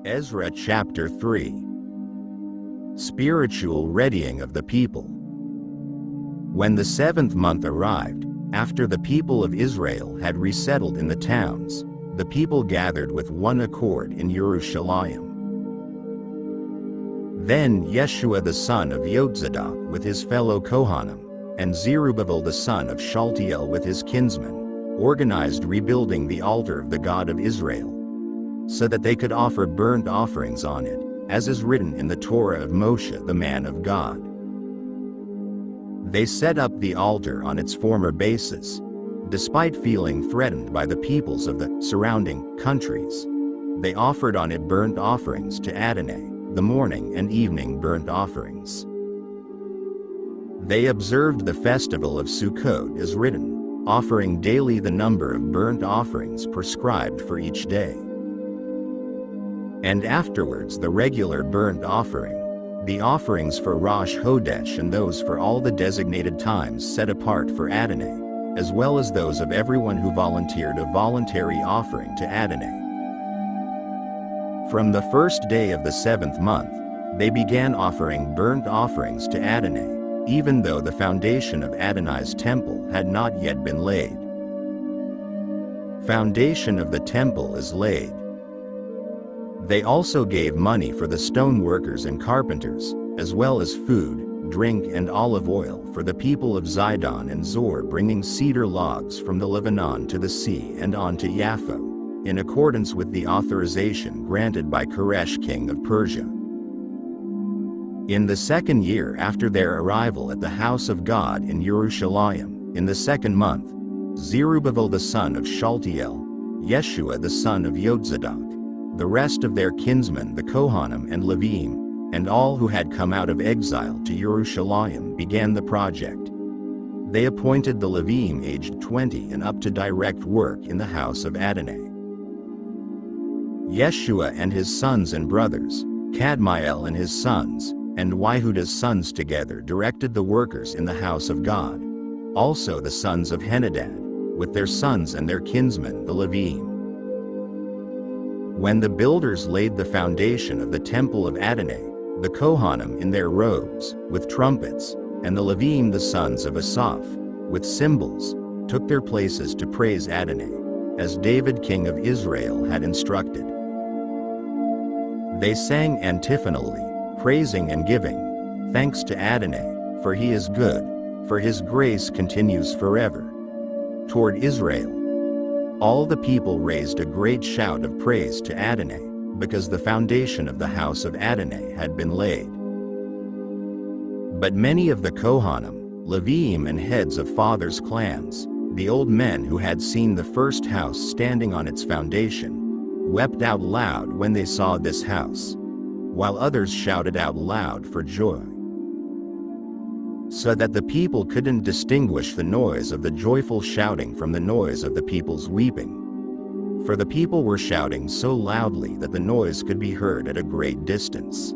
Ezra chapter 3. Spiritual readying of the people. When the 7th month arrived, after the people of Israel had resettled in the towns, the people gathered with one accord in Jerusalem. Then Yeshua the son of Yotzadok with his fellow Kohanim, and Zerubbabel the son of Shaltiel with his kinsmen, organized rebuilding the altar of the God of Israel, so that they could offer burnt offerings on it, as is written in the Torah of Moshe the man of God. They set up the altar on its former basis, despite feeling threatened by the peoples of the surrounding countries. They offered on it burnt offerings to Adonai, the morning and evening burnt offerings. They observed the festival of Sukkot as written, offering daily the number of burnt offerings prescribed for each day. And afterwards the regular burnt offering, the offerings for Rosh Hodesh and those for all the designated times set apart for Adonai, as well as those of everyone who volunteered a voluntary offering to Adonai. From the first day of the 7th month, they began offering burnt offerings to Adonai, even though the foundation of Adonai's temple had not yet been laid. Foundation of the temple is laid. They also gave money for the stone workers and carpenters, as well as food, drink and olive oil for the people of Zidon and Zor, bringing cedar logs from the Lebanon to the sea and on to Yaffo, in accordance with the authorization granted by Koresh king of Persia. In the 2nd year after their arrival at the house of God in Jerusalem, in the 2nd month, Zerubbabel the son of Shaltiel, Yeshua the son of Yotzadok, the rest of their kinsmen the Kohanim and Levim, and all who had come out of exile to Jerusalem began the project. They appointed the Levim aged 20 and up to direct work in the house of Adonai. Yeshua and his sons and brothers, Kadmiel and his sons, and Yehuda's sons together directed the workers in the house of God, also the sons of Henadad, with their sons and their kinsmen the Levim. When the builders laid the foundation of the temple of Adonai, the Kohanim in their robes, with trumpets, and the Levim the sons of Asaph, with cymbals, took their places to praise Adonai, as David king of Israel had instructed. They sang antiphonally, praising and giving thanks to Adonai, for he is good, for his grace continues forever. Toward Israel, all the people raised a great shout of praise to Adonai, because the foundation of the house of Adonai had been laid. But many of the Kohanim, Levim and heads of fathers' clans, the old men who had seen the first house standing on its foundation, wept out loud when they saw this house, while others shouted out loud for joy, so that the people couldn't distinguish the noise of the joyful shouting from the noise of the people's weeping. For the people were shouting so loudly that the noise could be heard at a great distance.